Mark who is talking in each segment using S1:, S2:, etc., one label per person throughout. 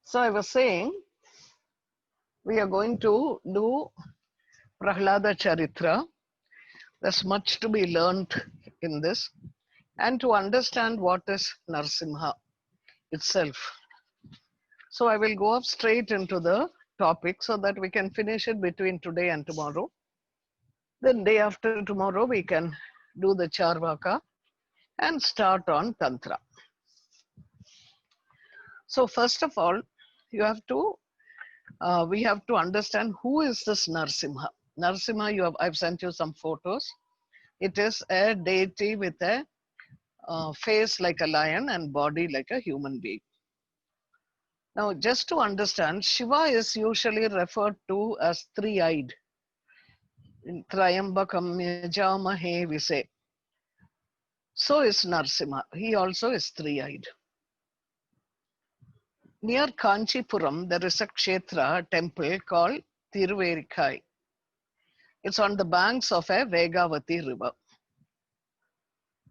S1: So I was saying we are going to do Prahlada Charitra. There's much to be learned in this, and to understand what is Narsimha itself. So I will go up straight into the topic so that we can finish it between today and tomorrow. Then day after tomorrow we can do the Charvaka and start on Tantra. So first of all, you have to we have to understand who is this Narsimha. Narsimha, I've sent you some photos. It is a deity with a face like a lion and body like a human being. Now, just to understand, Shiva is usually referred to as three-eyed. In Trayambakam Yajamahe, we say. So is Narsimha. He also is three-eyed. Near Kanchipuram, there is a kshetra temple called Tiruverikai. It's on the banks of a Vegavati river.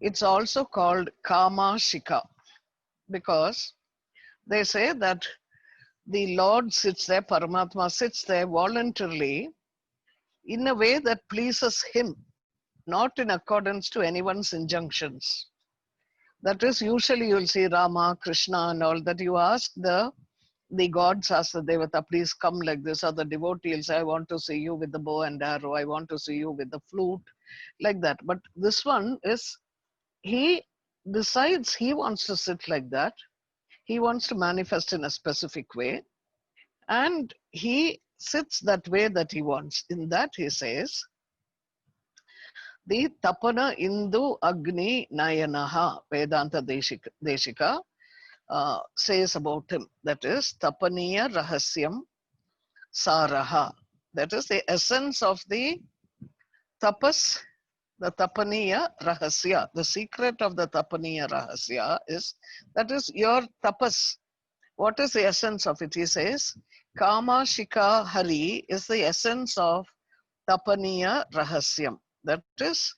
S1: It's also called Kamashika because they say that the Lord sits there, Paramatma sits there voluntarily in a way that pleases him, not in accordance to anyone's injunctions. That is, usually you'll see Rama, Krishna and all that. You ask the gods, ask the Devata, please come like this, or the devotee will say, I want to see you with the bow and arrow, I want to see you with the flute, like that. But this one is, he decides he wants to sit like that. He wants to manifest in a specific way. And he sits that way that he wants. In that he says, the Tapana Indu Agni Nayanaha, Vedanta Deshika says about him. That is, Tapaniya Rahasyam Saraha. That is the essence of the tapas, the Tapaniya Rahasya. The secret of the Tapaniya Rahasya is, that is your tapas. What is the essence of it? He says, Kama Shika Hari is the essence of Tapaniya Rahasyam. That is,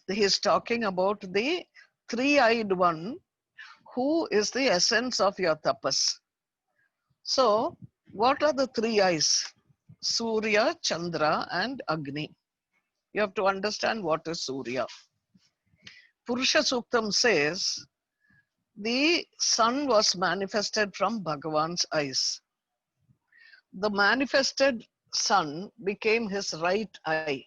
S1: he's talking about the three-eyed one who is the essence of your tapas. So, what are the three eyes? Surya, Chandra, and Agni. You have to understand what is Surya. Purusha Suktam says, the sun was manifested from Bhagavan's eyes. The manifested sun became his right eye.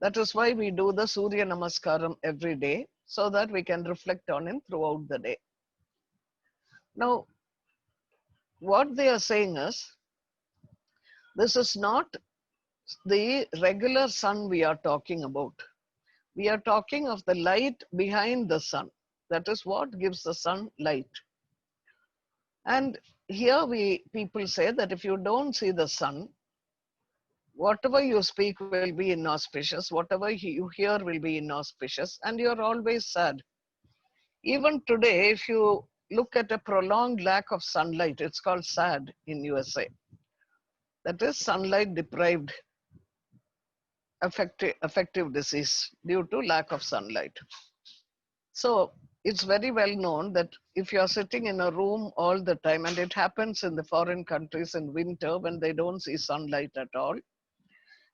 S1: That is why we do the Surya Namaskaram every day, so that we can reflect on him throughout the day. Now, what they are saying is, this is not the regular sun we are talking about. We are talking of the light behind the sun. That is what gives the sun light. And here people say that if you don't see the sun, whatever you speak will be inauspicious, whatever you hear will be inauspicious, and you're always sad. Even today, if you look at a prolonged lack of sunlight, it's called SAD in USA. That is sunlight deprived affective disease due to lack of sunlight. So it's very well known that if you're sitting in a room all the time, and it happens in the foreign countries in winter when they don't see sunlight at all,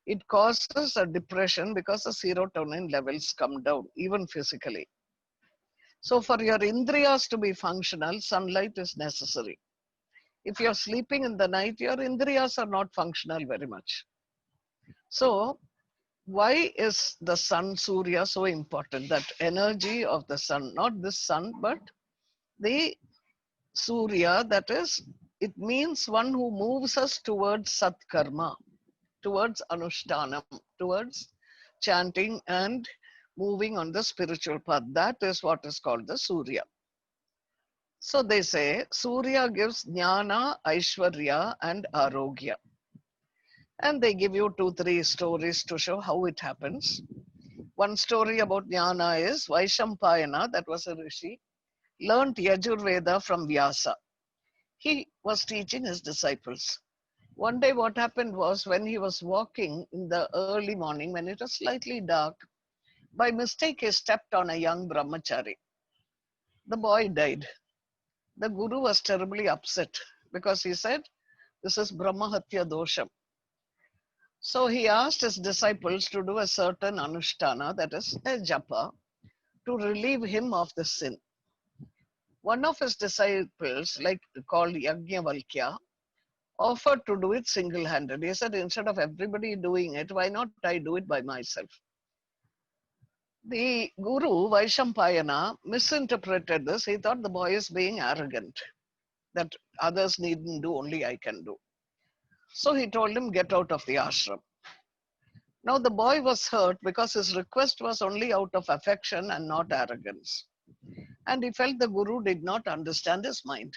S1: it causes a depression because the serotonin levels come down, even physically. So for your indriyas to be functional, sunlight is necessary. If you're sleeping in the night, your indriyas are not functional very much. So why is the sun, Surya, so important? That energy of the sun, not this sun, but the Surya, that is, it means one who moves us towards Satkarma, towards Anushtanam, towards chanting and moving on the spiritual path. That is what is called the Surya. So they say Surya gives Jnana, Aishwarya and Arogya. And they give you 2-3 stories to show how it happens. One story about Jnana is Vaishampayana, that was a rishi, learned Yajurveda from Vyasa. He was teaching his disciples. One day what happened was, when he was walking in the early morning, when it was slightly dark, by mistake he stepped on a young brahmachari. The boy died. The guru was terribly upset because he said, this is Brahmahatya dosham. So he asked his disciples to do a certain anushtana, that is a japa, to relieve him of the sin. One of his disciples, like called Yajnavalkya, offered to do it single-handed. He said, instead of everybody doing it, why not I do it by myself? The guru, Vaishampayana, misinterpreted this. He thought the boy is being arrogant, that others needn't do, only I can do. So he told him, get out of the ashram. Now the boy was hurt because his request was only out of affection and not arrogance. And he felt the guru did not understand his mind.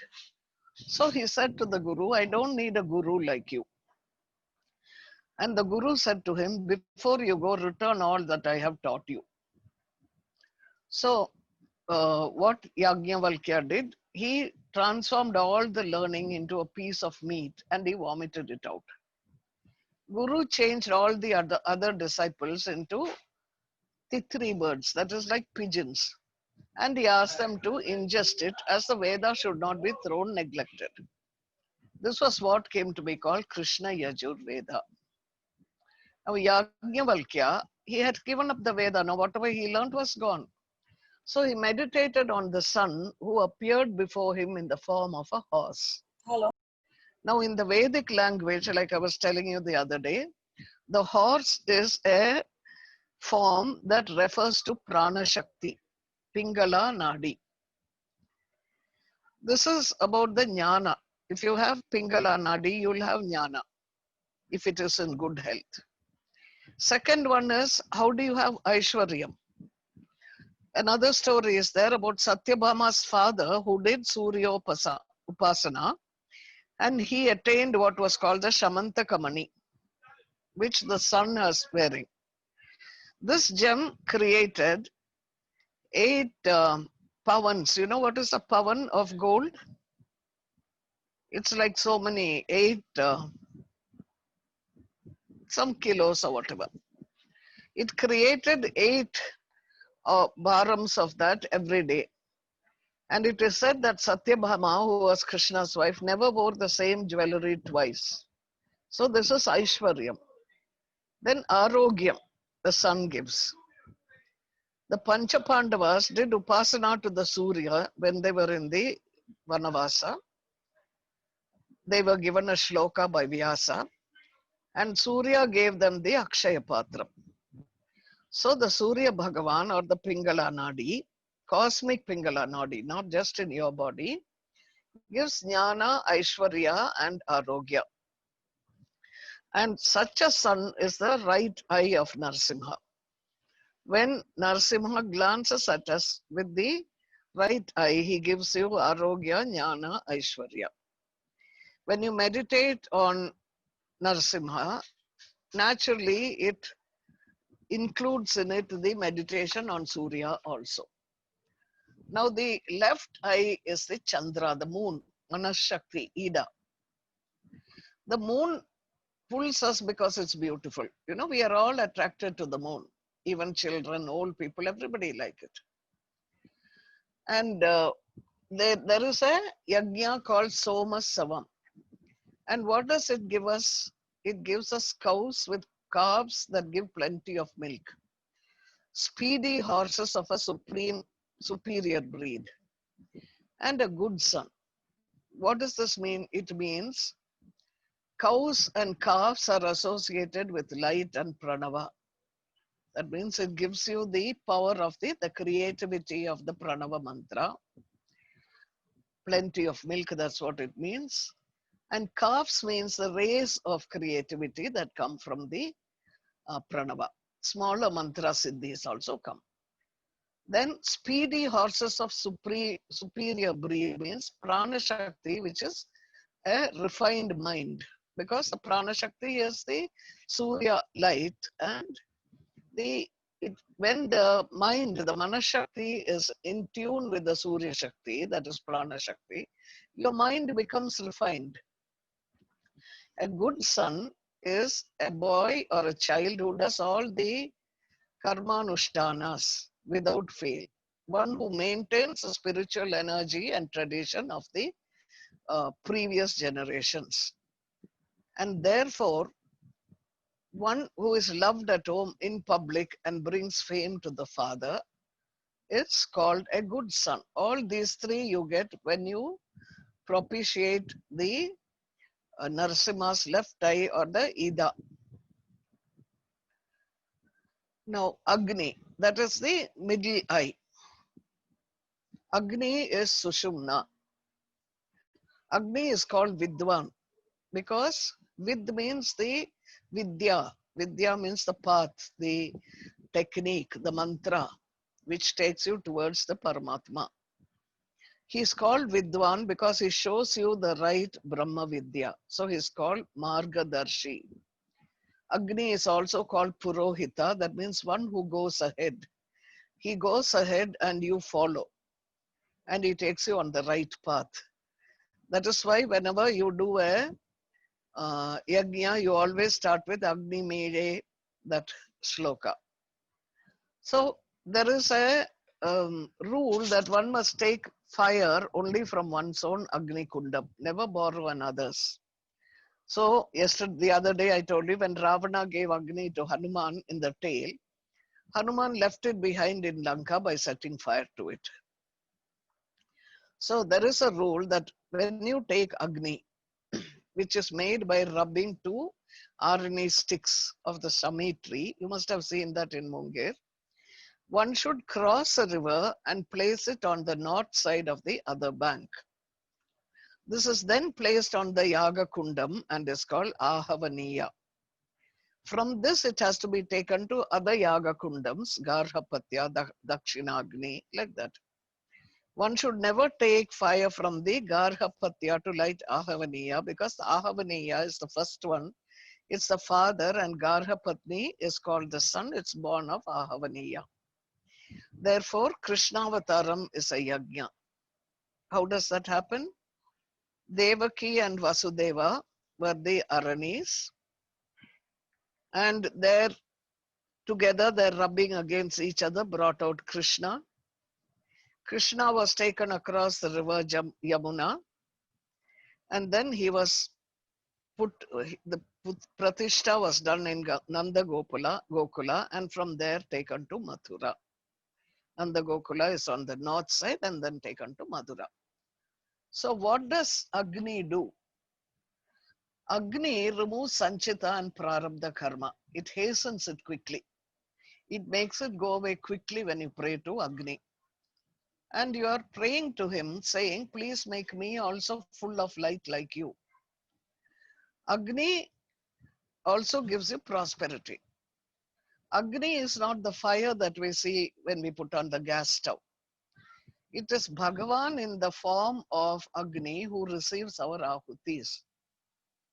S1: So he said to the guru, I don't need a guru like you. And the guru said to him, before you go, return all that I have taught you. So what Yajnavalkya did, he transformed all the learning into a piece of meat and he vomited it out. Guru changed all the other disciples into titri birds, that is like pigeons. And he asked them to ingest it, as the Veda should not be thrown neglected. This was what came to be called Krishna Yajur Veda. Now Yajnavalkya, he had given up the Veda. Now whatever he learned was gone. So he meditated on the sun who appeared before him in the form of a horse.
S2: Hello.
S1: Now in the Vedic language, like I was telling you the other day, the horse is a form that refers to Prana Shakti, Pingala Nadi. This is about the jnana. If you have Pingala Nadi, you will have jnana, if it is in good health. Second one is, how do you have Aishwaryam? Another story is there about Satyabhama's father who did Surya Upasana, and he attained what was called the Shamantakamani, which the sun is wearing. This gem created 8 pavans. You know what is a pavan of gold? It's like so many, 8, some kilos or whatever. It created 8 bharams of that every day. And it is said that Satyabhama, who was Krishna's wife, never wore the same jewelry twice. So this is Aishwaryam. Then Arogyam, the sun gives. The Pancha Pandavas did Upasana to the Surya when they were in the Vanavasa. They were given a shloka by Vyasa, and Surya gave them the Akshaya Patram. So the Surya Bhagavan, or the Pingala Nadi, cosmic Pingala Nadi, not just in your body, gives Jnana, Aishwarya and Arogya. And such a sun is the right eye of Narsimha. When Narsimha glances at us with the right eye, he gives you Arogya, Jnana, Aishwarya. When you meditate on Narsimha, naturally it includes in it the meditation on Surya also. Now the left eye is the Chandra, the moon, Manashakti, Ida. The moon pulls us because it's beautiful. You know, we are all attracted to the moon, even children, old people, everybody like it. And there is a yajna called Soma Savam. And what does it give us? It gives us cows with calves that give plenty of milk. Speedy horses of a superior breed. And a good son. What does this mean? It means cows and calves are associated with light and pranava. That means it gives you the power of the creativity of the pranava mantra. Plenty of milk, that's what it means. And calves means the rays of creativity that come from the pranava. Smaller mantra siddhis also come. Then speedy horses of superior breed means prana shakti, which is a refined mind. Because the prana shakti is the surya light, and when the mind, the manashakti is in tune with the surya shakti, that is prana shakti, your mind becomes refined. A good son is a boy or a child who does all the karmanushtanas without fail. one who maintains the spiritual energy and tradition of the previous generations. And therefore, one who is loved at home in public and brings fame to the father is called a good son. All these three you get when you propitiate the Narasimha's left eye or the Ida. Now, Agni, that is the middle eye. Agni is Sushumna. Agni is called Vidwan because Vid means the Vidya. Vidya means the path, the technique, the mantra, which takes you towards the Paramatma. He is called Vidwan because he shows you the right Brahma Vidya. So he is called Margadarshi. Agni is also called Purohita, that means one who goes ahead. He goes ahead and you follow, and he takes you on the right path. That is why whenever you do a yajna, you always start with Agni Mere, that shloka. So there is a rule that one must take fire only from one's own Agni Kundam, never borrow another's. So yesterday, the other day, I told you when Ravana gave Agni to Hanuman in the tail, Hanuman left it behind in Lanka by setting fire to it. So there is a rule that when you take Agni, which is made by rubbing two Arani sticks of the Sami tree, you must have seen that in Munger, one should cross a river and place it on the north side of the other bank. This is then placed on the Yaga Kundam and is called Ahavaniya. From this, it has to be taken to other Yaga Kundams, Garhapatya, Dakshinagni, like that. One should never take fire from the Garhapatya to light Ahavaniya because the Ahavaniya is the first one. It's the father, and Garhapatni is called the son. It's born of Ahavaniya. Therefore, Krishnavataram is a yajna. How does that happen? Devaki and Vasudeva were the Aranis, and together their rubbing against each other brought out Krishna. Krishna was taken across the river Yamuna, and then he was the Pratishtha was done in Nanda Gokula, and from there taken to Mathura. Nanda Gokula is on the north side and then taken to Mathura. So what does Agni do? Agni removes Sanchita and Prarabdha Karma. It hastens it quickly. It makes it go away quickly when you pray to Agni. And you are praying to him saying, please make me also full of light like you. Agni also gives you prosperity. Agni is not the fire that we see when we put on the gas stove. It is Bhagavan in the form of Agni who receives our ahutis.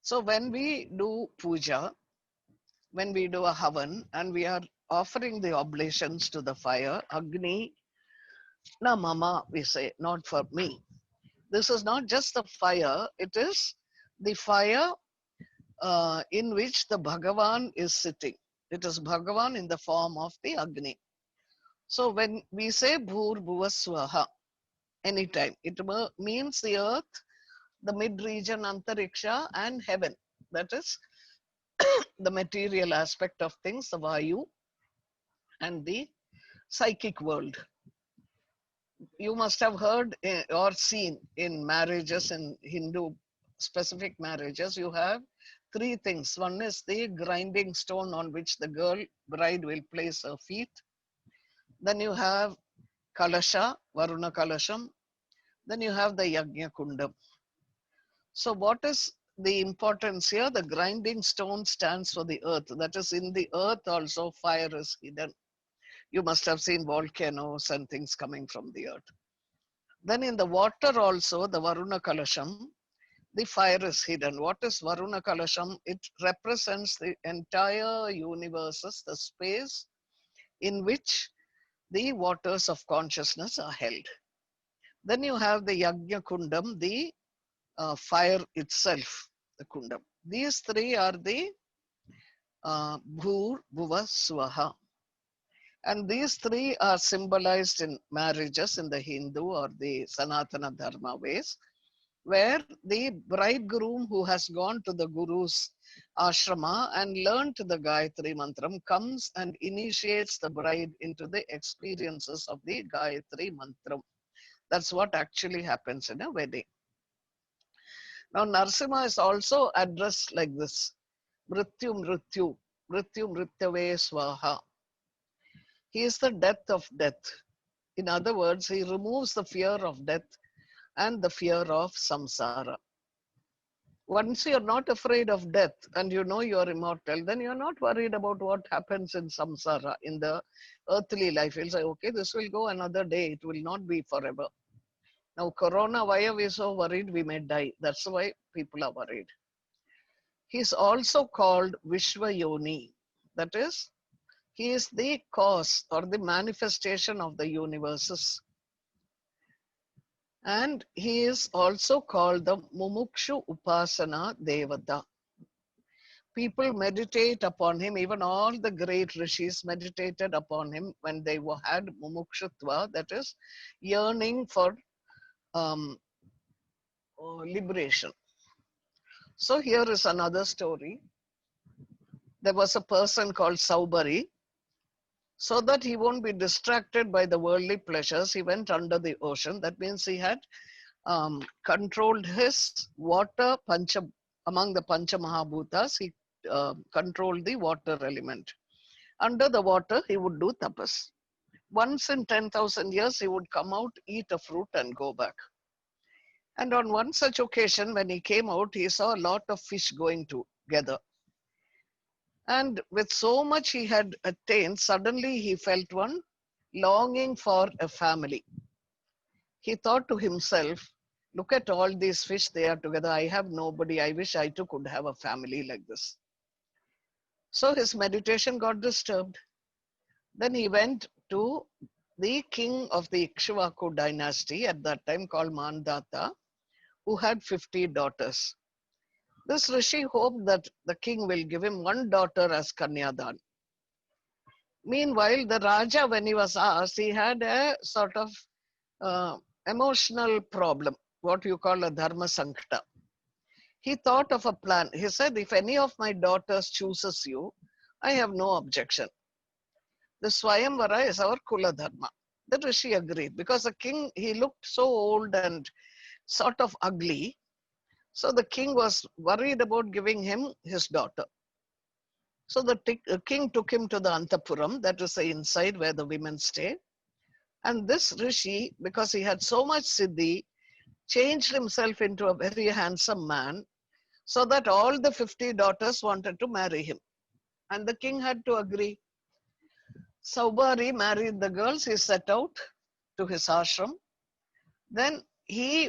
S1: So when we do puja, when we do a havan and we are offering the oblations to the fire, Agni na mama, we say, not for me. This is not just the fire, it is the fire in which the Bhagavan is sitting. It is Bhagavan in the form of the Agni. So when we say Bhur Bhuva Swaha, anytime, it means the earth, the mid-region Antariksha, and heaven. That is the material aspect of things, the Vayu, and the psychic world. You must have heard or seen in marriages, in Hindu specific marriages, you have three things. One is the grinding stone on which the girl bride will place her feet. Then you have Kalasha, Varuna Kalasham. Then you have the Yajna Kundam. So what is the importance here? The grinding stone stands for the earth. That is, in the earth also fire is hidden. You must have seen volcanoes and things coming from the earth. Then in the water also, the Varuna Kalasham, the fire is hidden. What is Varuna Kalasham? It represents the entire universes, the space in which the waters of consciousness are held. Then you have the Yajna Kundam, the fire itself, the Kundam. These three are the Bhur Bhuva Swaha. And these three are symbolized in marriages in the Hindu or the Sanatana Dharma ways, where the bridegroom who has gone to the guru's ashrama and learned the Gayatri Mantram comes and initiates the bride into the experiences of the Gayatri Mantram. That's what actually happens in a wedding. Now, Narsimha is also addressed like this: Mrityu Mrityu, Mrityu Mrityave Swaha. He is the death of death. In other words, he removes the fear of death and the fear of samsara. Once you're not afraid of death and you know you're immortal, then you're not worried about what happens in samsara, in the earthly life. You'll say, okay, this will go another day, it will not be forever. Now, Corona, why are we so worried we may die? That's why people are worried. He's also called Vishwayoni. That is, he is the cause or the manifestation of the universes. And he is also called the Mumukshu Upasana Devata. People meditate upon him, even all the great rishis meditated upon him when they had mumukshutva, that is, yearning for um, liberation. So here is another story. There was a person called Saubari. So that he won't be distracted by the worldly pleasures, he went under the ocean. That means he had controlled his water pancha among the pancha mahabhutas. He controlled the water element. Under the water, he would do tapas. Once in 10,000 years, he would come out, eat a fruit, and go back. And on one such occasion, when he came out, he saw a lot of fish going together. And with so much he had attained, suddenly he felt one longing for a family. He thought to himself, look at all these fish, they are together. I have nobody. I wish I too could have a family like this. So his meditation got disturbed. Then he went to the king of the Ikshvaku dynasty at that time called Mandata, who had 50 daughters. This rishi hoped that the king will give him one daughter as Kanyadan. Meanwhile, the Raja, when he was asked, he had a sort of uh, emotional problem, what you call a dharma sankta. He thought of a plan. He said, if any of my daughters chooses you, I have no objection. The Swayamvara is our Kula Dharma. The Rishi agreed because the king, he looked so old and sort of ugly. So the king was worried about giving him his daughter. So the king took him to the Antapuram, that is the inside where the women stay. And this Rishi, because he had so much siddhi, changed himself into a very handsome man so that all the 50 daughters wanted to marry him. And the king had to agree. Saubari married the girls. He set out to his ashram. Then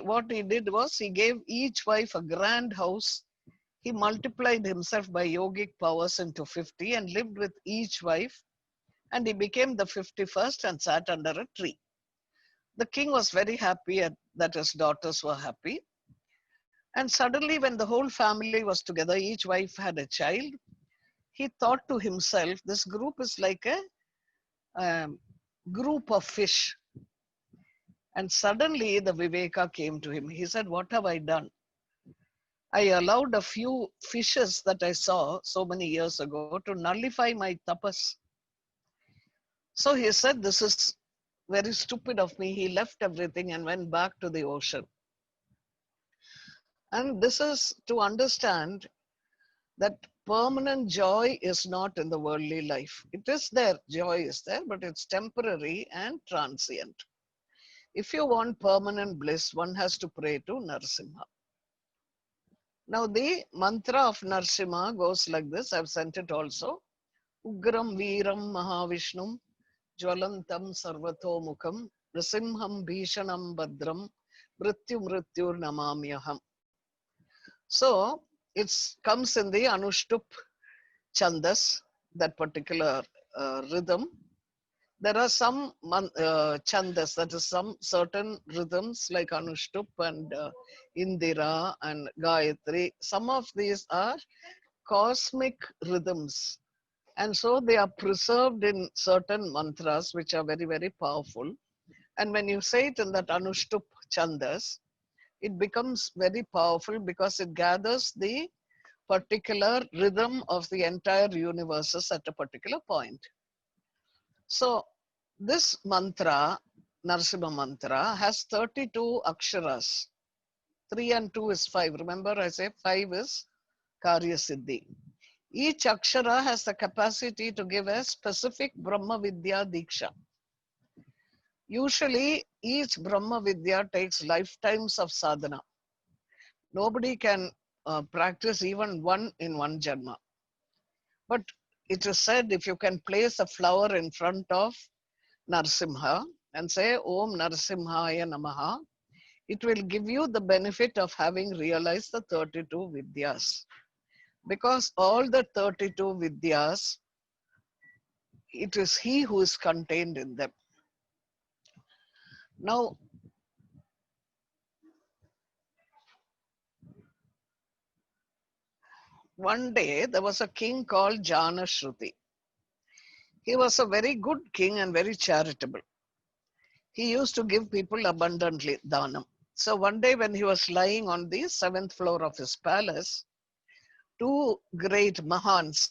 S1: what he did was he gave each wife a grand house. He multiplied himself by yogic powers into 50 and lived with each wife. And he became the 51st and sat under a tree. The king was very happy that his daughters were happy. And suddenly, when the whole family was together, each wife had a child, he thought to himself, this group is like a group of fish. And suddenly the Viveka came to him. He said, what have I done? I allowed a few fishes that I saw so many years ago to nullify my tapas. So he said, this is very stupid of me. He left everything and went back to the ocean. And this is to understand that permanent joy is not in the worldly life. It is there, joy is there, but it's temporary and transient. If you want permanent bliss, one has to pray to Narasimha. Now the mantra of Narasimha goes like this. I've sent it also. Ugram Veeram Mahavishnum Jwalantam Sarvato Mukham Nrisimham Bhishanam Badram Mrityu Mrityur Namamyaham. So it comes in the Anushtup Chandas, that particular rhythm. There are some chandas, that is some certain rhythms like Anushtup and Indira and Gayatri. Some of these are cosmic rhythms And so they are preserved in certain mantras which are very, very powerful. And when you say it in that Anushtup Chandas, it becomes very powerful because it gathers the particular rhythm of the entire universes at a particular point. So this mantra, Narasimha mantra, has 32 aksharas. 3 and 2 is 5. Remember, I say 5 is Karya Siddhi. Each akshara has the capacity to give a specific Brahma Vidya Diksha. Usually, each Brahma Vidya takes lifetimes of sadhana. Nobody can practice even one in one janma. But it is said if you can place a flower in front of Narasimha and say Om Narasimhaya Namaha, it will give you the benefit of having realized the 32 Vidyas. Because all the 32 Vidyas, it is he who is contained in them. Now, one day there was a king called Janashruti. He was a very good king and very charitable. He used to give people abundantly dhanam. So one day when he was lying on the 7th floor of his palace, two great Mahans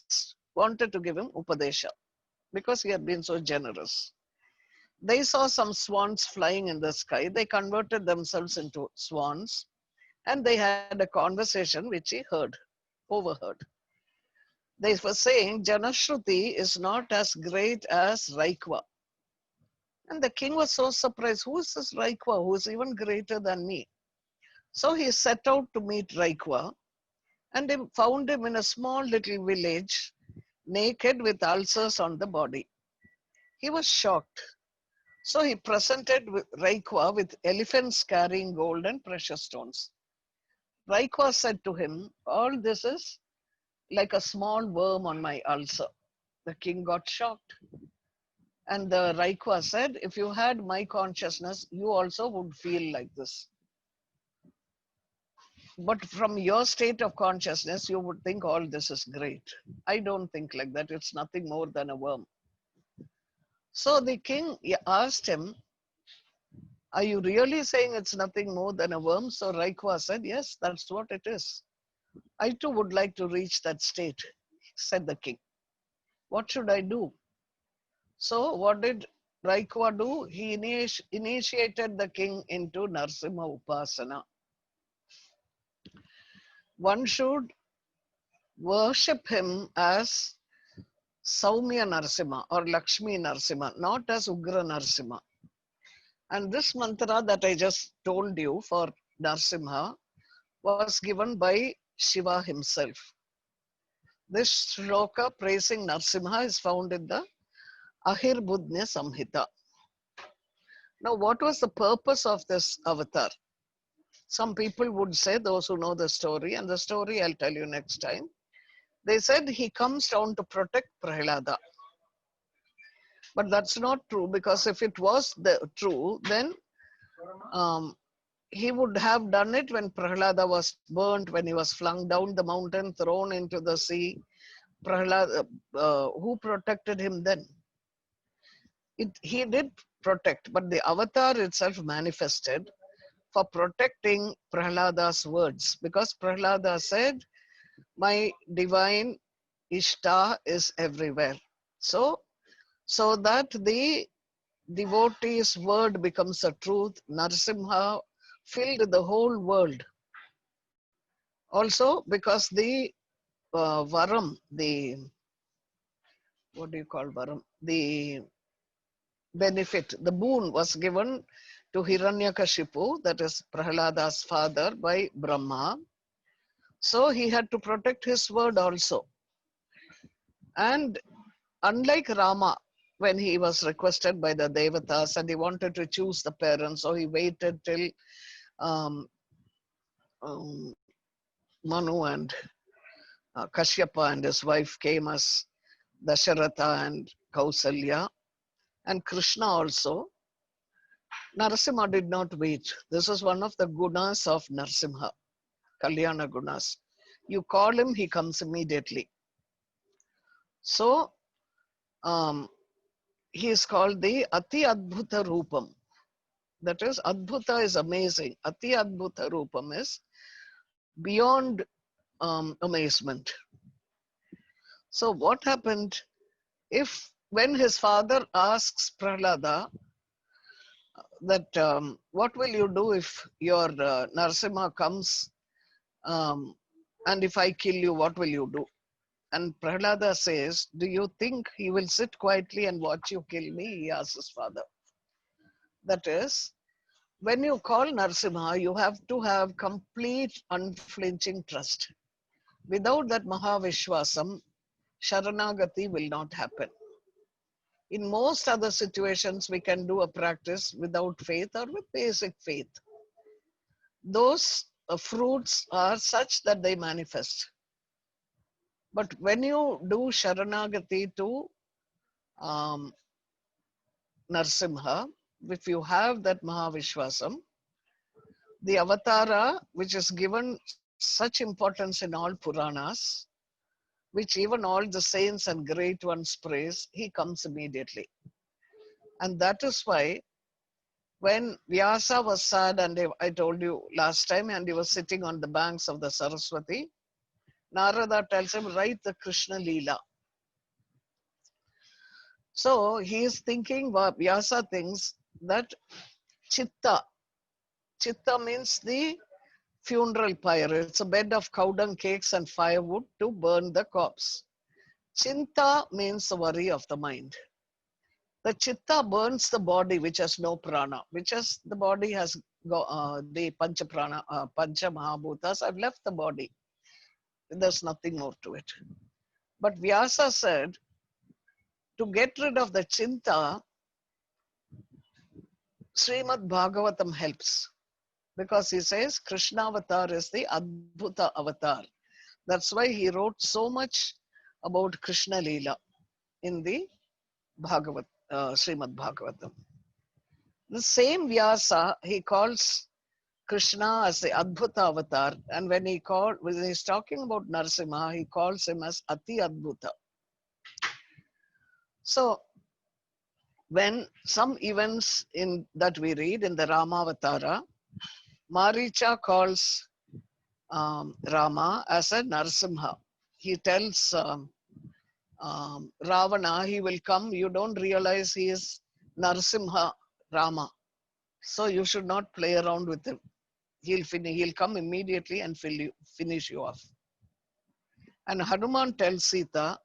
S1: wanted to give him Upadesha because he had been so generous. They saw some swans flying in the sky. They converted themselves into swans and they had a conversation which he heard, overheard. They were saying Janashruti is not as great as Raikva. And the king was so surprised. Who is this Raikva who is even greater than me? So he set out to meet Raikva and he found him in a small little village, naked with ulcers on the body. He was shocked. So he presented Raikwa with elephants carrying gold and precious stones. Raikwa said to him, all this is like a small worm on my ulcer. The king got shocked. And the Raikwa said, if you had my consciousness, you also would feel like this. But from your state of consciousness, you would think all this is great. I don't think like that. It's nothing more than a worm. So the king asked him, are you really saying it's nothing more than a worm? So Raikwa said, yes, that's what it is. I too would like to reach that state, said the king. What should I do? So what did Raikwa do? He initiated the king into Narasimha Upasana. One should worship him as Saumya Narasimha or Lakshmi Narasimha, not as Ugra Narasimha. And this mantra that I just told you for Narasimha was given by Shiva himself. This shloka praising Narasimha is found in the Ahirbudnya Samhita. Now, what was the purpose of this avatar? Some people would say, those who know the story, and the story I'll tell you next time. They said he comes down to protect Prahlada. But that's not true, because if it was true, then he would have done it when Prahlada was burnt, when he was flung down the mountain, thrown into the sea. Prahlada, who protected him then? He did protect, but the avatar itself manifested for protecting Prahlada's words, because Prahlada said, my divine Ishta is everywhere. So that the devotee's word becomes a truth, Narasimha filled the whole world. Also, because the varam, what do you call varam? The benefit, the boon was given to Hiranyakashipu, that is Prahlada's father, by Brahma. So he had to protect his word also. And unlike Rama, when he was requested by the Devatas and he wanted to choose the parents, so he waited till Manu and Kashyapa and his wife came as Dasharatha and Kausalya, and Krishna also. Narasimha did not wait. This is one of the gunas of Narasimha, Kalyana gunas. You call him, he comes immediately. So um, he is called the Ati Adbhuta Rupam. That is, Adbhuta is amazing. Ati Adbhuta Rupam is beyond amazement. So, what happened if, when his father asks Prahlada that, what will you do if your Narasimha comes um, and if I kill you, what will you do? And Prahlada says, do you think he will sit quietly and watch you kill me? He asks his father. That is, when you call Narasimha, you have to have complete unflinching trust. Without that Mahavishwasam, Sharanagati will not happen. In most other situations, we can do a practice without faith or with basic faith. Those fruits are such that they manifest. But when you do Sharanagati to um, Narsimha, if you have that Mahavishwasam, the avatara, which is given such importance in all Puranas, which even all the saints and great ones praise, he comes immediately. And that is why when Vyasa was sad, and I told you last time, and he was sitting on the banks of the Saraswati, Narada tells him, write the Krishna Leela. So he is thinking, Vyasa thinks that Chitta, Chitta means the funeral pyre. It's a bed of cow dung cakes and firewood to burn the corpse. Chinta means the worry of the mind. The chitta burns the body which has no prana, which has the body has the pancha prana, pancha mahabhutas. I've left the body. There's nothing more to it. But Vyasa said, to get rid of the chinta, Srimad Bhagavatam helps. Because he says Krishna avatar is the Adbhuta avatar. That's why he wrote so much about Krishna Leela in the Srimad Bhagavatam. The same Vyasa, he calls Krishna as the Adbhuta avatar, and when he's talking about Narasimha, he calls him as Ati Adbhuta. So, when some events in that we read in the Ramavatara, Maricha calls Rama as a Narasimha. He tells Ravana, he will come, you don't realize he is Narasimha Rama. So you should not play around with him. He'll come immediately and finish you off. And Hanuman tells Sita,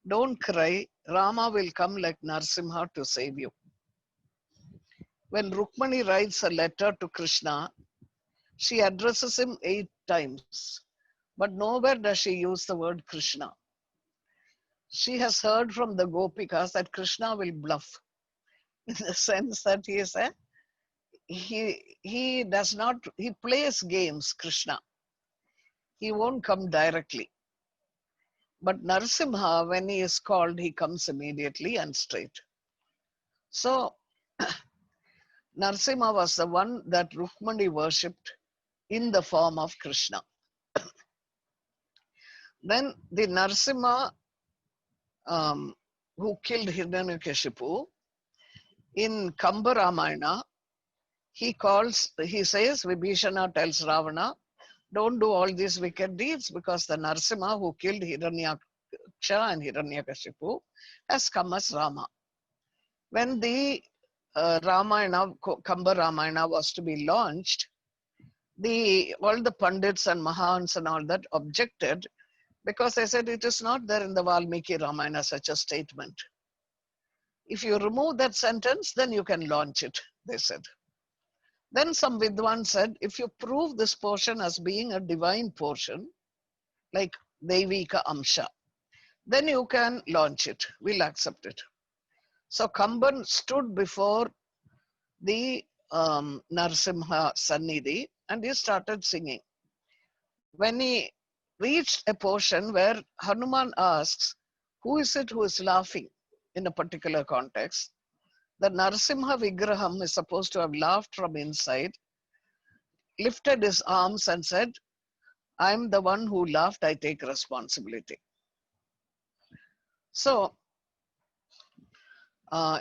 S1: don't cry, Rama will come like Narasimha to save you. When Rukmani writes a letter to Krishna, she addresses him 8 times, but nowhere does she use the word Krishna. She has heard from the Gopikas that Krishna will bluff, in the sense that he does not, he plays games, Krishna. He won't come directly. But Narasimha, when he is called, he comes immediately and straight. So, Narasimha was the one that Rukmani worshipped in the form of Krishna. Then the Narasimha who killed Hiranyakashipu, in Kamba Ramayana, he says, Vibhishana tells Ravana, don't do all these wicked deeds because the Narasimha who killed Hiranyaksha and Hiranyakashipu has come as Rama. When the Ramayana, Kamba Ramayana was to be launched, all the Pandits and Mahans and all that objected because they said it is not there in the Valmiki Ramayana, such a statement. If you remove that sentence, then you can launch it, they said. Then some Vidwan said, if you prove this portion as being a divine portion, like Devika Amsha, then you can launch it. We'll accept it. So Kamban stood before the Narasimha Sannidhi and he started singing. When he reached a portion where Hanuman asks, who is it who is laughing in a particular context? The Narasimha Vigraham is supposed to have laughed from inside, lifted his arms and said, I'm the one who laughed, I take responsibility. So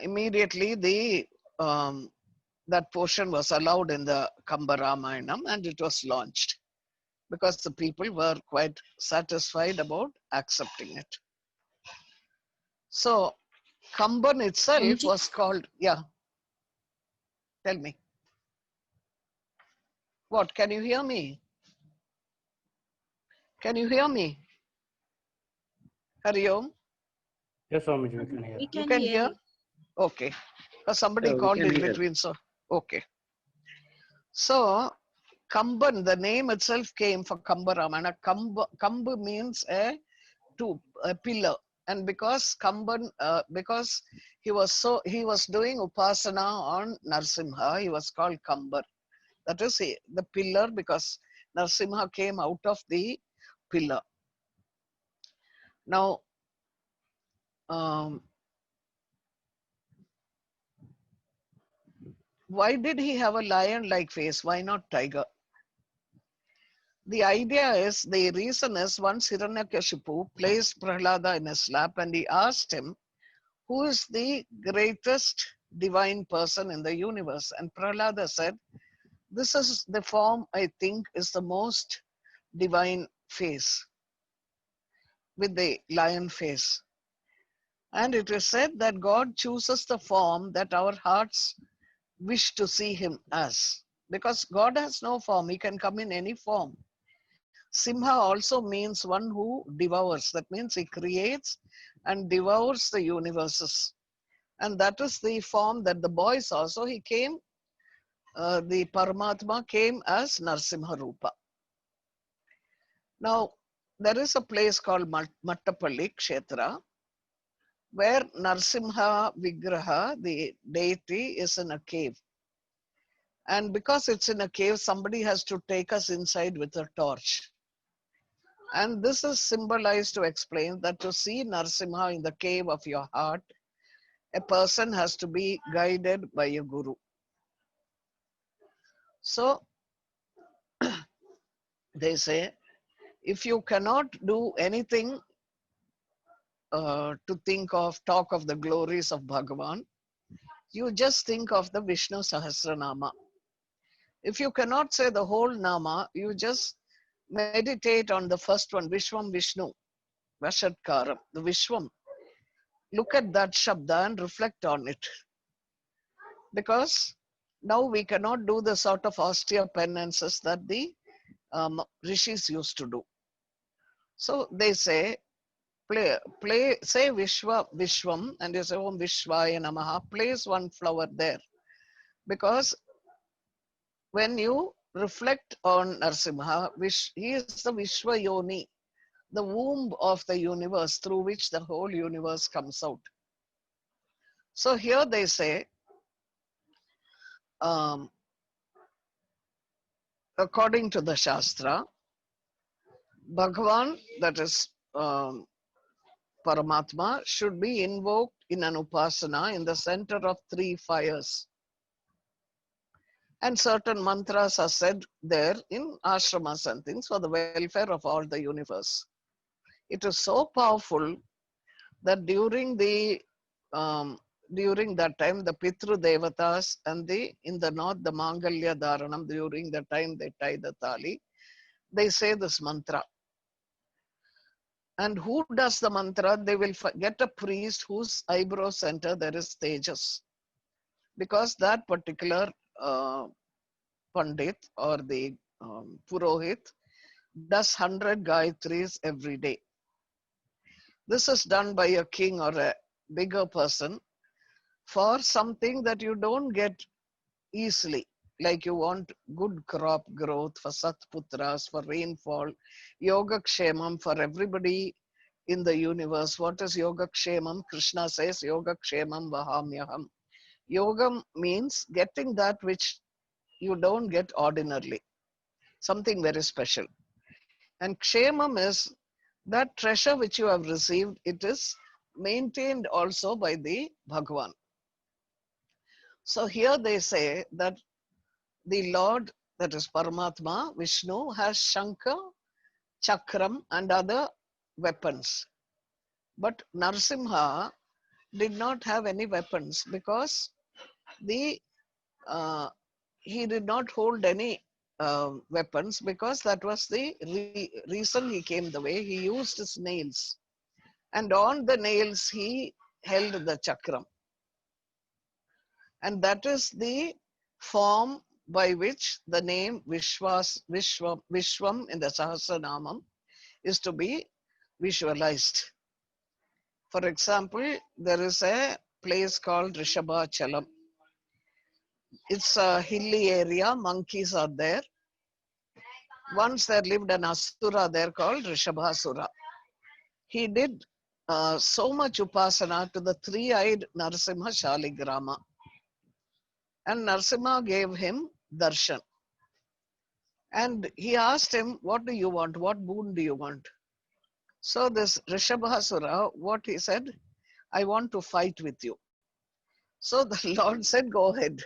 S1: immediately that portion was allowed in the Kamba Ramayanam and it was launched because the people were quite satisfied about accepting it. So Kamban itself
S2: Swamiji,
S1: was called, yeah, tell me. What, can you hear me? Can you hear me? Hari Om?
S3: Yes, Swamiji, we can hear.
S2: we
S1: You
S2: can
S1: can
S2: hear
S1: hear?
S2: you.
S1: Okay. Somebody
S4: We
S1: called
S4: can
S1: in
S4: hear.
S1: between, so okay. So Kamban, the name itself came for Kamba Ramana. Kambu means a pillar. And because Kamban, because he was doing upasana on Narsimha, he was called Kambar. That is the pillar because Narsimha came out of the pillar. Now, why did he have a lion-like face? Why not tiger? The idea is, the reason is, once Hiranyakashipu placed Prahlada in his lap and he asked him, who is the greatest divine person in the universe? And Prahlada said, this is the form I think is the most divine face, with the lion face. And it is said that God chooses the form that our hearts wish to see him as. Because God has no form, he can come in any form. Simha also means one who devours. That means he creates and devours the universes. And that is the form that the boy saw. So he came, the Paramatma came as Narsimha Rupa. Now, there is a place called Mattapalli Kshetra, where Narsimha Vigraha, the deity, is in a cave. And because it's in a cave, somebody has to take us inside with a torch. And this is symbolized to explain that to see Narsimha in the cave of your heart, a person has to be guided by a guru. So they say, if you cannot do anything to talk of the glories of Bhagavan, you just think of the Vishnu Sahasranama. If you cannot say the whole Nama, you just meditate on the first one, Vishwam Vishnu, Vashatkaram, the Vishwam. Look at that Shabda and reflect on it. Because now we cannot do the sort of austere penances that the rishis used to do. So they say, say Vishwam, and you say Om Vishwaya Namaha, place one flower there. Because when you reflect on Narsimha, he is the Vishwa Yoni, the womb of the universe through which the whole universe comes out. So here they say, according to the Shastra, Bhagavan, that is Paramatma, should be invoked in an upasana in the center of 3 fires. And certain mantras are said there in ashramas and things for the welfare of all the universe. It is so powerful that during that time, the Pitru Devatas and in the north, the Mangalya Dharanam, during the time they tie the thali, they say this mantra. And who does the mantra? They will get a priest whose eyebrow center there is Tejas. Because that particular Pandit or the Purohit does 100 Gayatris every day. This is done by a king or a bigger person for something that you don't get easily. Like you want good crop growth for Satputras, for rainfall, Yoga Kshemam for everybody in the universe. What is Yoga Kshemam? Krishna says Yoga Kshemam Vahamyaham. Yoga means getting that which you don't get ordinarily, something very special. And Kshemam is that treasure which you have received, it is maintained also by the Bhagavan. So here they say that the Lord, that is Paramatma, Vishnu, has Shankha, Chakram and other weapons. But Narsimha did not have any weapons because the he did not hold any weapons because that was the reason he came the way. He used his nails, and on the nails he held the chakram, and that is the form by which the name Vishwam in the Sahasranamam is to be visualized. For example, there is a place called Rishabhachalam. It's a hilly area, monkeys are there. Once there lived an Asura there called Rishabhasura. He did so much upasana to the three-eyed Narasimha Shaligrama. And Narasimha gave him darshan. And he asked him, what do you want? What boon do you want? So this Rishabhasura, what he said, I want to fight with you. So the Lord said, go ahead.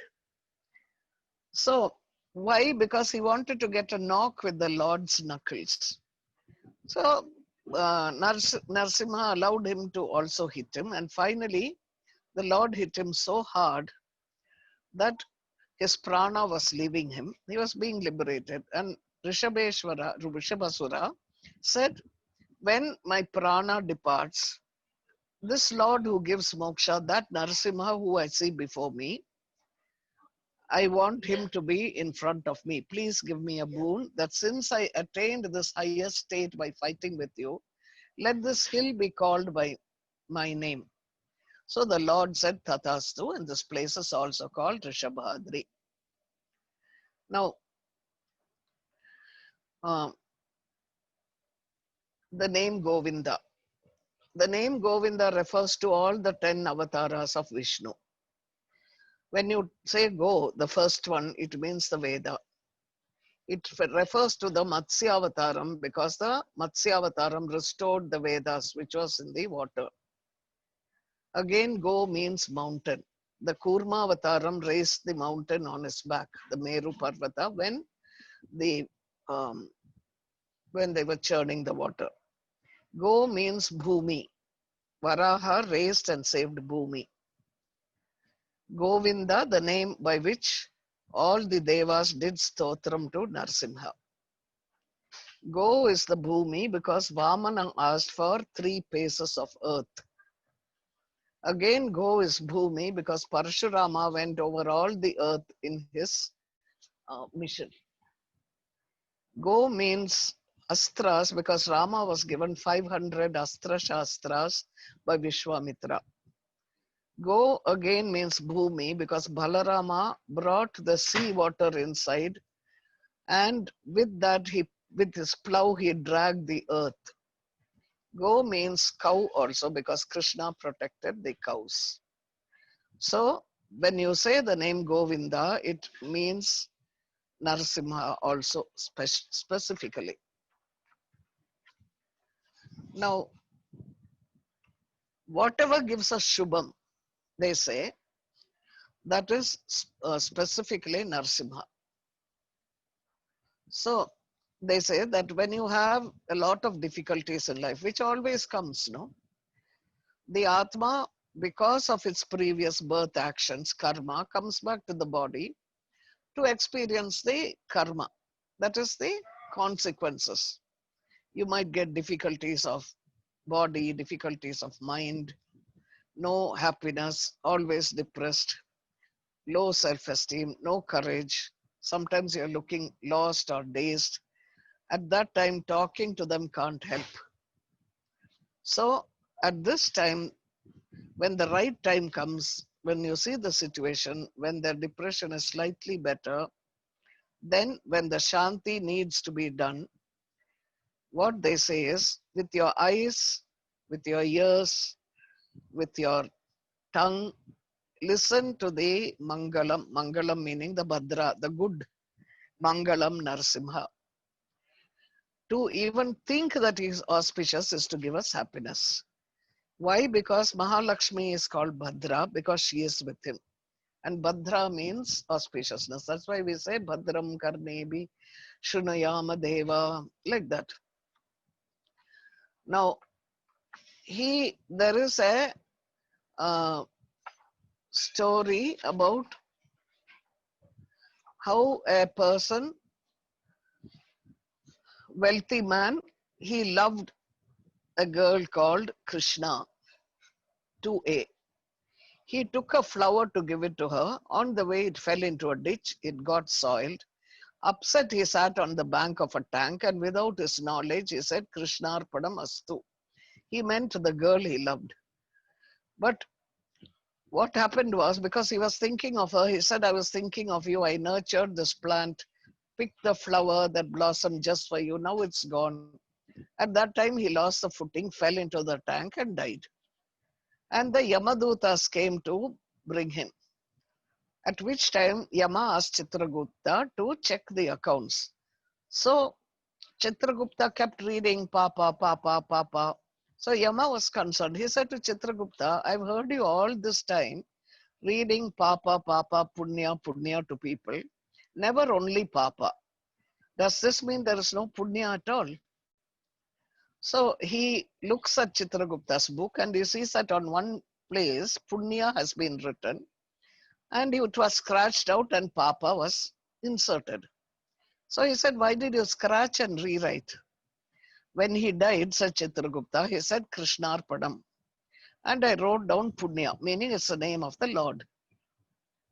S1: So why? Because he wanted to get a knock with the Lord's knuckles. So Narasimha allowed him to also hit him. And finally, the Lord hit him so hard that his prana was leaving him. He was being liberated. And Rishabhasura said, when my prana departs, this Lord who gives moksha, that Narasimha who I see before me, I want him to be in front of me. Please give me a boon that since I attained this highest state by fighting with you, let this hill be called by my name. So the Lord said Tathastu, and this place is also called Rishabhadri. Now, the name Govinda. The name Govinda refers to all the 10 avatars of Vishnu. When you say go, the first one, it means the Veda. It refers to the Matsya Avataram because the Matsya Avataram restored the Vedas, which was in the water. Again, go means mountain. The Kurma Avataram raised the mountain on his back, the Meru Parvata, when they were churning the water. Go means Bhumi. Varaha raised and saved Bhumi. Govinda, the name by which all the devas did stotram to Narsimha. Go is the Bhumi because Vamana asked for 3 paces of earth. Again, go is Bhumi because Parashurama went over all the earth in his mission. Go means Astras because Rama was given 500 Astra Shastras by Vishwamitra. Go again means Bhumi because Balarama brought the sea water inside, and with that with his plow he dragged the earth. Go means cow also because Krishna protected the cows. So when you say the name Govinda, it means Narasimha also specifically. Now, whatever gives us Shubham, they say, that is specifically Narasimha. So they say that when you have a lot of difficulties in life, which always comes, no? The Atma, because of its previous birth actions, karma, comes back to the body to experience the karma. That is the consequences. You might get difficulties of body, difficulties of mind, no happiness, always depressed, low self-esteem, no courage. Sometimes you're looking lost or dazed. At that time, talking to them can't help. So at this time, when the right time comes, when you see the situation, when their depression is slightly better, then when the Shanti needs to be done, what they say is, with your eyes, with your ears, with your tongue, listen to the Mangalam, Mangalam meaning the Bhadra, the good Mangalam Narasimha. To even think that he is auspicious is to give us happiness. Why? Because Mahalakshmi is called Bhadra because she is with him. And Bhadra means auspiciousness. That's why we say Bhadram Karnebi Shunayama Deva, like that. Now, there is a story about how a person, wealthy man, he loved a girl called Krishna, 2A. He took a flower to give it to her. On the way, it fell into a ditch. It got soiled. Upset, he sat on the bank of a tank, and without his knowledge, he said, Krishnarpadam astu. He meant the girl he loved. But what happened was, because he was thinking of her, he said, I was thinking of you. I nurtured this plant, picked the flower that blossomed just for you. Now it's gone. At that time, he lost the footing, fell into the tank, and died. And the Yamadutas came to bring him. At which time, Yama asked Chitragupta to check the accounts. So Chitragupta kept reading Papa, Papa, Papa. So Yama was concerned. He said to Chitragupta, I've heard you all this time reading Papa, Papa, Punya, Punya to people, never only Papa. Does this mean there is no Punya at all? So he looks at Chitragupta's book and he sees that on one place, Punya has been written and it was scratched out and Papa was inserted. So he said, why did you scratch and rewrite? When he died, said Chitragupta, he said Krishnarpadam. And I wrote down Punya, meaning it's the name of the Lord.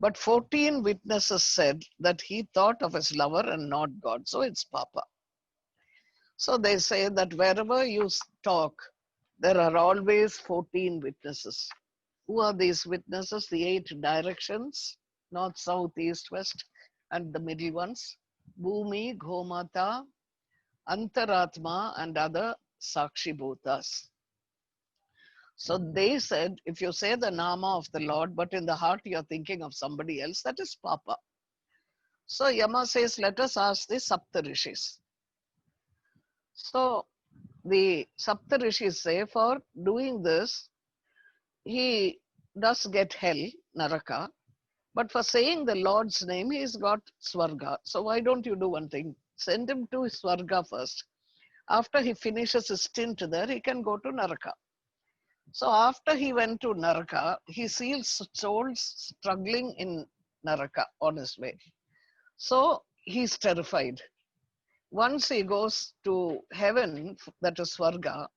S1: But 14 witnesses said that he thought of his lover and not God. So it's Papa. So they say that wherever you talk, there are always 14 witnesses. Who are these witnesses? The 8 directions, north, south, east, west, and the middle ones. Bhumi, Gomata, Antaratma, and other Sakshi Bhutas. So they said, if you say the Nama of the Lord, but in the heart you're thinking of somebody else, that is Papa. So Yama says, let us ask the Saptarishis. So the Saptarishis say, for doing this, he does get hell, Naraka, but for saying the Lord's name, he's got Swarga. So why don't you do one thing? Send him to Swarga first. After he finishes his stint there, he can go to Naraka. So after he went to Naraka, he sees souls struggling in Naraka on his way. So he's terrified. Once he goes to heaven, that is Swarga,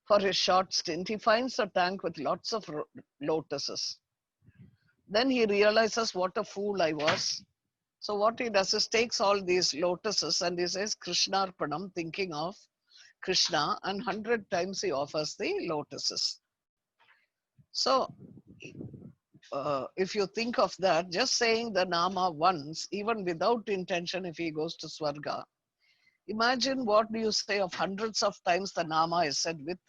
S1: for his short stint, he finds a tank with lots of lotuses. Then he realizes what a fool I was. So what he does is takes all these lotuses and he says Krishnarpanam, thinking of Krishna, and 100 times he offers the lotuses. So if you think of that, just saying the Nama once, even without intention, if he goes to Swarga, imagine what do you say of hundreds of times the Nama is said with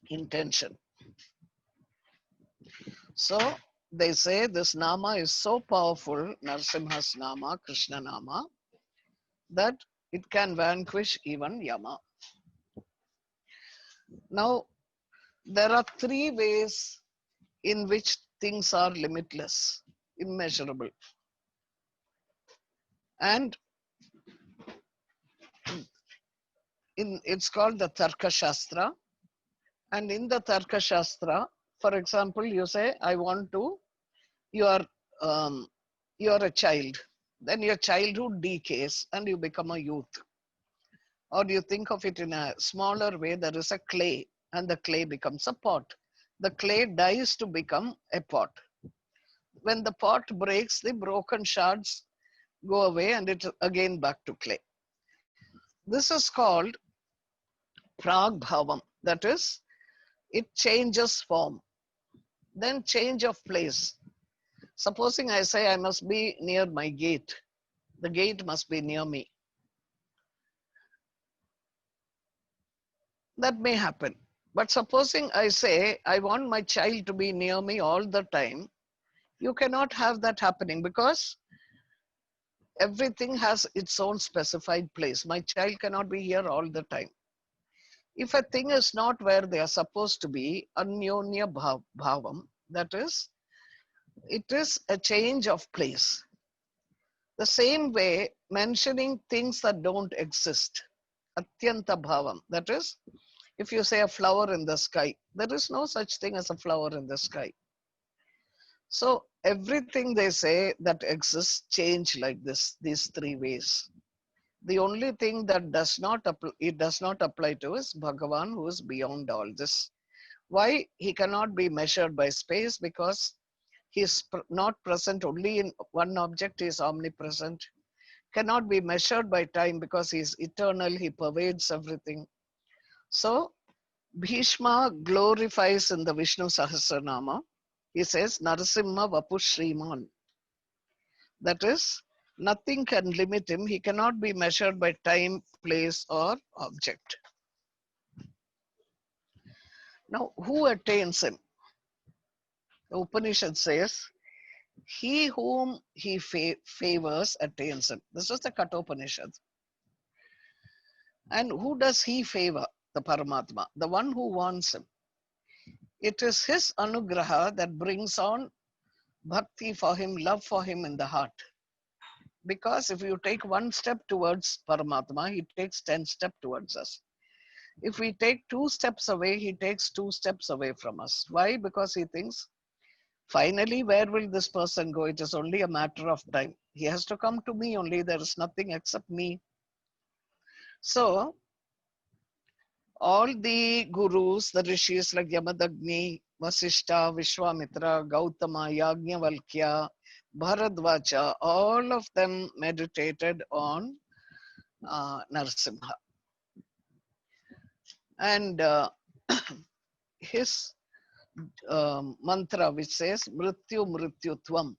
S1: intention. So they say this Nama is so powerful, Narsimha's Nama, Krishna Nama, that it can vanquish even Yama. Now, there are 3 ways in which things are limitless, immeasurable. And it's called the Tarka Shastra. And in the Tarka Shastra, for example, you say, I want to, you are a child. Then your childhood decays and you become a youth. Or you think of it in a smaller way, there is a clay and the clay becomes a pot. The clay dies to become a pot. When the pot breaks, the broken shards go away and it's again back to clay. This is called Prag Bhavam. That is, it changes form. Then change of place. Supposing I say I must be near my gate. The gate must be near me. That may happen. But supposing I say I want my child to be near me all the time, you cannot have that happening because everything has its own specified place. My child cannot be here all the time. If a thing is not where they are supposed to be, anyonya bhavam, that is, it is a change of place. The same way, mentioning things that don't exist, atyanta bhavam, that is, If you say a flower in the sky, there is no such thing as a flower in the sky. So everything they say that exists change like this, these three ways. The only thing that does not apply to is Bhagavan, who is beyond all this. Why? He cannot be measured by space because he is not present only in one object, he is omnipresent. Cannot be measured by time because he is eternal, he pervades everything. So Bhishma glorifies in the Vishnu Sahasranama. He says, Narasimha Vapu Shriman. That is, nothing can limit him. He cannot be measured by time, place, or object. Now, who attains him? The Upanishad says, he whom he favors attains him. This is the Kathopanishad. And who does he favor? The Paramatma, the one who wants him. It is his anugraha that brings on bhakti for him, love for him in the heart. Because if you take one step towards Paramatma, he takes 10 steps towards us. If we take 2 steps away, he takes 2 steps away from us. Why? Because he thinks, finally, where will this person go? It is only a matter of time. He has to come to me only. There is nothing except me. So, all the gurus, the rishis like Yamadagni, Vasishta, Vishwamitra, Gautama, Yajnavalkya, Bharadvaja, all of them meditated on Narasimha. And his mantra which says, Mrityu Mrityu Tvam,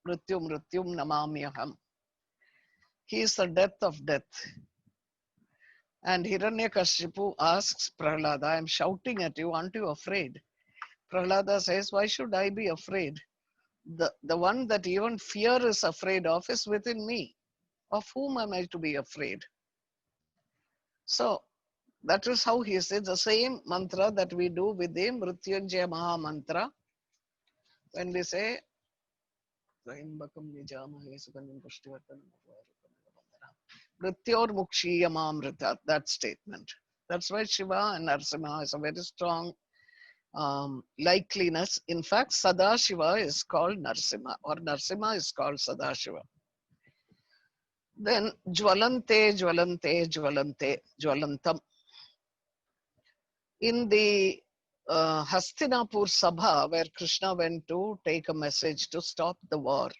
S1: Mrityu Mrityum Namamyaham. He is the death of death. And Hiranyakashipu asks Prahlada, I am shouting at you, aren't you afraid? Prahlada says, why should I be afraid? The one that even fear is afraid of is within me. Of whom am I to be afraid? So that is how he says the same mantra that we do with the Mrityunjaya Maha Mantra. When we say, Mrityor Mukshiyamamrita, that statement. That's why Shiva and Narasimha is a very strong likeliness. In fact, Sadashiva is called Narasimha, or Narasimha is called Sadashiva. Then Jwalante, Jwalante, Jwalante, Jwalantam. In the Hastinapur Sabha, where Krishna went to take a message to stop the war,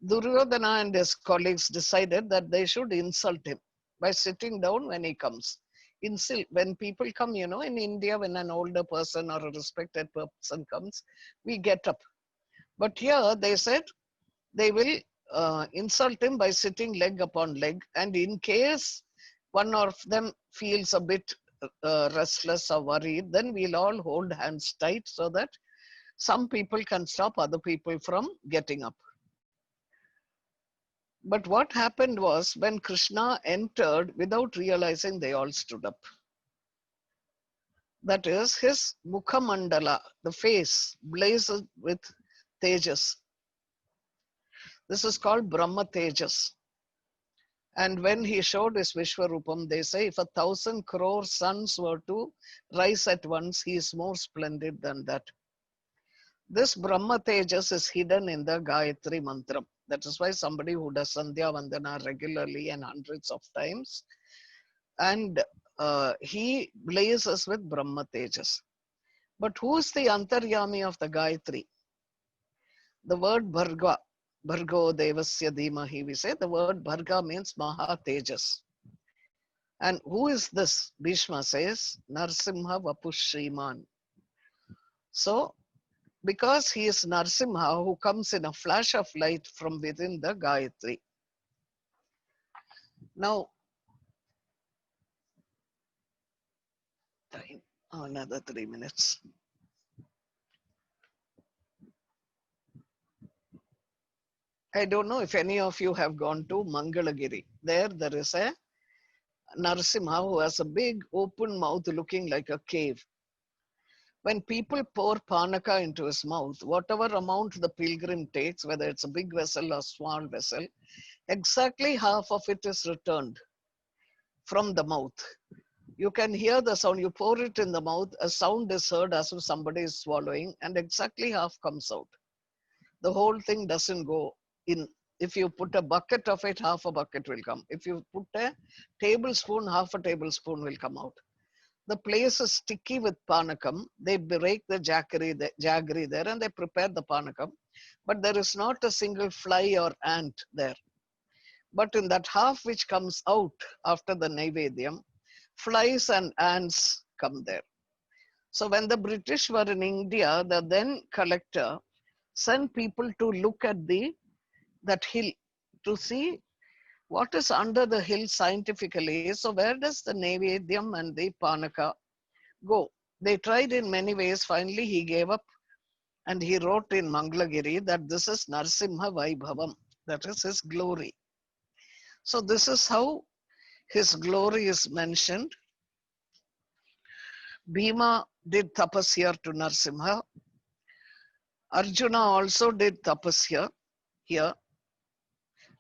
S1: Duryodhana and his colleagues decided that they should insult him by sitting down when he comes. Insult, when people come, you know, in India, when an older person or a respected person comes, we get up. But here they said they will insult him by sitting leg upon leg. And in case one of them feels a bit restless or worried, then we'll all hold hands tight so that some people can stop other people from getting up. But what happened was when Krishna entered, without realizing, they all stood up. That is, his Mukhamandala, the face, blazed with Tejas. This is called Brahma Tejas. And when he showed his Vishwarupam, they say if 1,000 crore suns were to rise at once, he is more splendid than that. This Brahma Tejas is hidden in the Gayatri Mantra. That is why somebody who does Sandhya Vandana regularly and hundreds of times, and he blazes with Brahma Tejas. But who is the Antaryami of the Gayatri? The word Bharga, Bhargo Devasya Dhimahi, we say the word Bharga means Maha Tejas. And who is this? Bhishma says, Narasimha Vapu Shriman. So, because he is Narasimha who comes in a flash of light from within the Gayatri. Now, time, another 3 minutes. I don't know if any of you have gone to Mangalagiri. There is a Narasimha who has a big open mouth looking like a cave. When people pour panaka into his mouth, whatever amount the pilgrim takes, whether it's a big vessel or small vessel, exactly half of it is returned from the mouth. You can hear the sound. You pour it in the mouth, a sound is heard as if somebody is swallowing, and exactly half comes out. The whole thing doesn't go in. If you put a bucket of it, half a bucket will come. If you put a tablespoon, half a tablespoon will come out. The place is sticky with panakam. They break the jaggery there and they prepare the panakam. But there is not a single fly or ant there. But in that half which comes out after the Naivedyam, flies and ants come there. So when the British were in India, the then collector sent people to look at that hill to see what is under the hill scientifically. So where does the Naivedyam and the Panaka go? They tried in many ways. Finally, he gave up and he wrote in Mangalagiri that this is Narsimha Vaibhavam, that is his glory. So this is how his glory is mentioned. Bhima did tapasya to Narsimha. Arjuna also did tapasya here.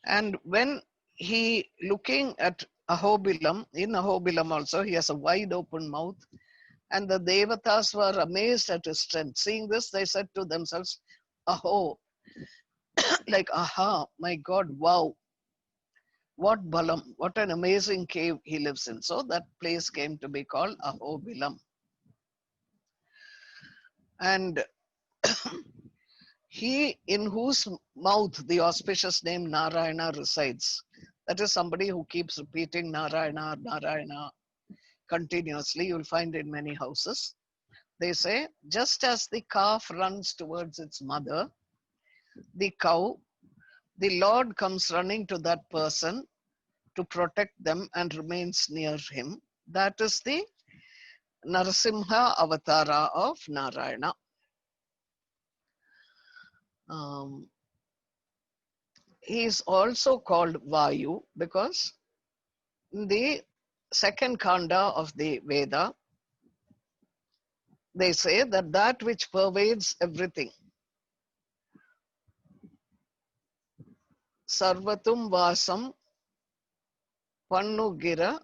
S1: And when he looking at Ahobilam, in Ahobilam also, he has a wide open mouth. And the Devatas were amazed at his strength. Seeing this, they said to themselves, Aho, like, aha, my God, wow. What Balam, what an amazing cave he lives in. So that place came to be called Ahobilam. And he in whose mouth the auspicious name Narayana resides. That is somebody who keeps repeating Narayana, Narayana continuously. You'll find in many houses. They say, just as the calf runs towards its mother, the cow, the Lord comes running to that person to protect them and remains near him. That is the Narasimha Avatara of Narayana. He is also called Vayu because in the second kanda of the Veda, they say that which pervades everything. Sarvatum Vasam Pannugira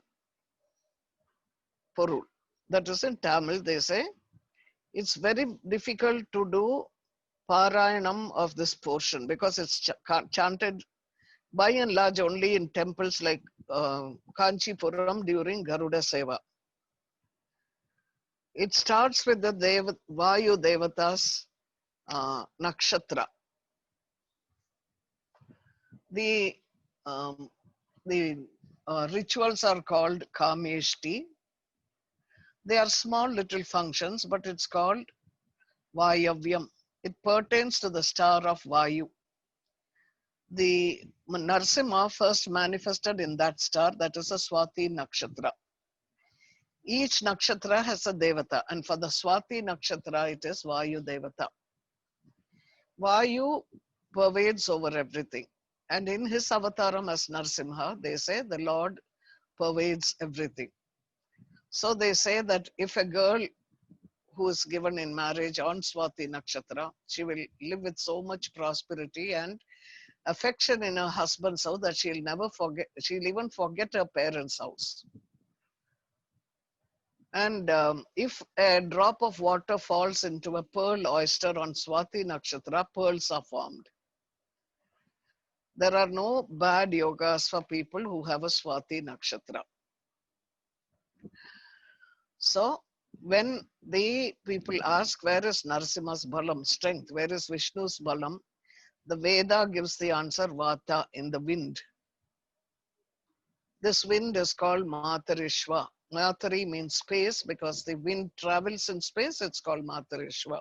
S1: Porul. That is in Tamil, they say. It's very difficult to do Parayanam of this portion because it's chanted by and large only in temples like Kanchipuram during Garuda Seva. It starts with the Vayu Devatas nakshatra. The rituals are called Kameshti. They are small little functions, but it's called Vayavyam. It pertains to the star of Vayu. The Narsimha first manifested in that star, that is a Swati Nakshatra. Each nakshatra has a devata, and for the Swati Nakshatra, it is Vayu Devata. Vayu pervades over everything. And in his avataram as Narsimha, they say the Lord pervades everything. So they say that if a girl who is given in marriage on Swati Nakshatra, she will live with so much prosperity and affection in her husband's house that she'll even forget her parents' house. And if a drop of water falls into a pearl oyster on Swati Nakshatra, pearls are formed. There are no bad yogas for people who have a Swati Nakshatra. So when the people ask, where is Narasimha's Balam, strength, where is Vishnu's Balam? The Veda gives the answer, Vata, in the wind. This wind is called Matarishva. Matari means space because the wind travels in space, it's called Matarishva.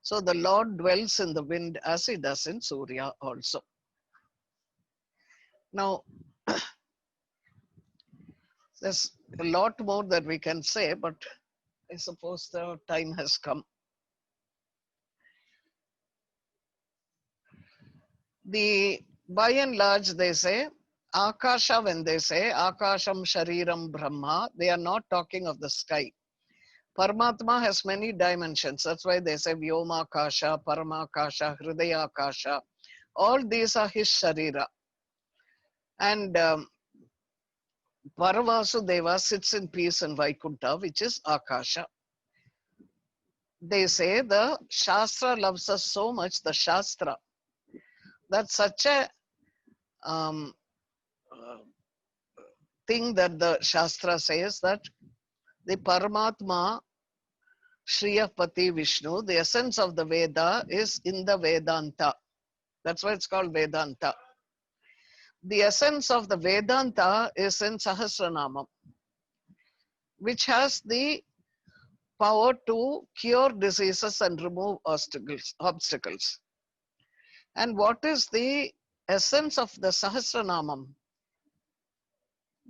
S1: So the Lord dwells in the wind as he does in Surya also. Now, there's a lot more that we can say, but I suppose the time has come. By and large, they say, Akasha, when they say Akasham Shariram Brahma, they are not talking of the sky. Paramatma has many dimensions. That's why they say Vyomakasha, Paramakasha, Hridayakasha. All these are his Sharira. And Paravasudeva sits in peace in Vaikuntha, which is Akasha. They say the Shastra loves us so much, the Shastra, that such a um, uh, thing that the Shastra says that the Paramatma, Shriyapati Vishnu, the essence of the Veda is in the Vedanta. That's why it's called Vedanta. The essence of the Vedanta is in Sahasranamam, which has the power to cure diseases and remove obstacles. And what is the essence of the Sahasranamam?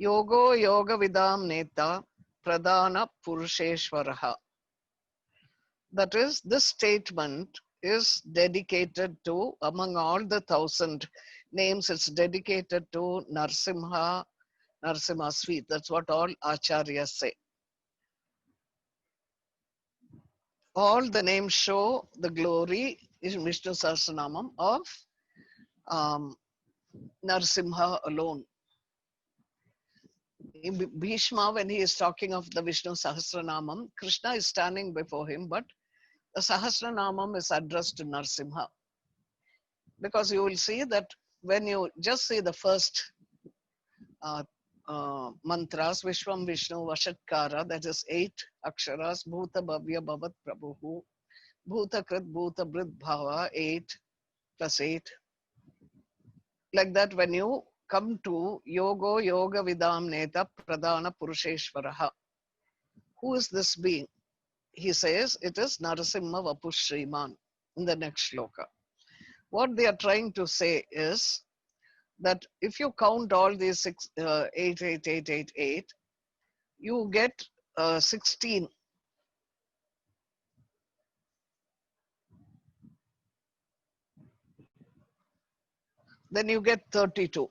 S1: Yogo Yoga Vidam Neta Pradhana Purusheshwaraha. That is, this statement is dedicated to, among all the 1,000 names, it's dedicated to Narsimha, Narsimha Sweet. That's what all acharyas say. All the names show the glory in Vishnu Sahasranamam of Narsimha alone. Bhishma, when he is talking of the Vishnu Sahasranamam, Krishna is standing before him, but the Sahasranamam is addressed to Narsimha. Because you will see that when you just see the first mantras, Vishwam Vishnu Vashatkara, that is 8 aksharas, Bhuta Bhavya Bhavat Prabhu, Bhuta Krit Bhuta Brit Bhava, 8 plus 8. Like that, when you come to Yogo Yoga Vidam Neta Pradhana Purusheshwaraha, who is this being? He says it is Narasimha Vapu Shriman in the next shloka. What they are trying to say is that if you count all these 8, 8, 8, 8, 8, you get 16. Then you get 32.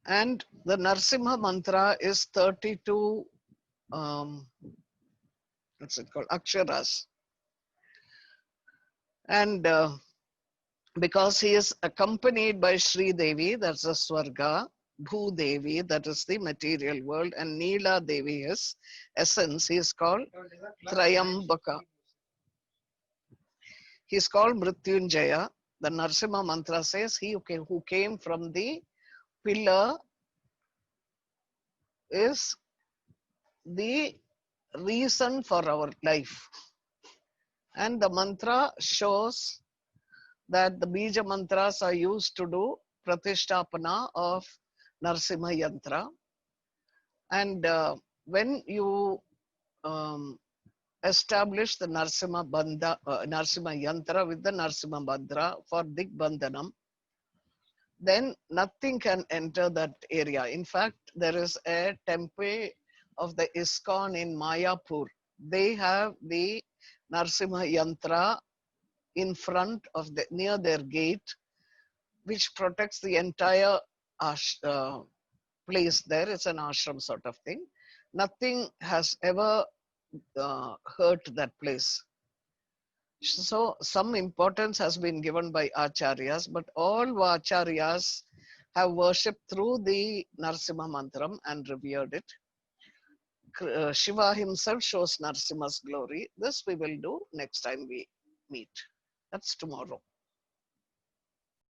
S1: And the Narsimha mantra is 32, what's it called, aksharas. And because he is accompanied by Sri Devi, that's the Swarga, Bhu Devi, that is the material world, and Neela Devi is essence. He is called Trayambaka. He is called Mrityunjaya. The Narsimha mantra says he who came from the pillar is the reason for our life. And the mantra shows that the Bija mantras are used to do pratishtapana of Narsimha Yantra. And when you establish the Narsimha Yantra with the Narsimha Bandra for Digbandhanam, then nothing can enter that area. In fact, there is a temple of the ISKCON in Mayapur. They have the Narsimha Yantra in front of near their gate, which protects the entire place there. It's an ashram sort of thing. Nothing has ever hurt that place. So some importance has been given by acharyas, but all acharyas have worshipped through the Narsimha mantram and revered it. Shiva himself shows Narsimha's glory. This we will do next time we meet. That's tomorrow.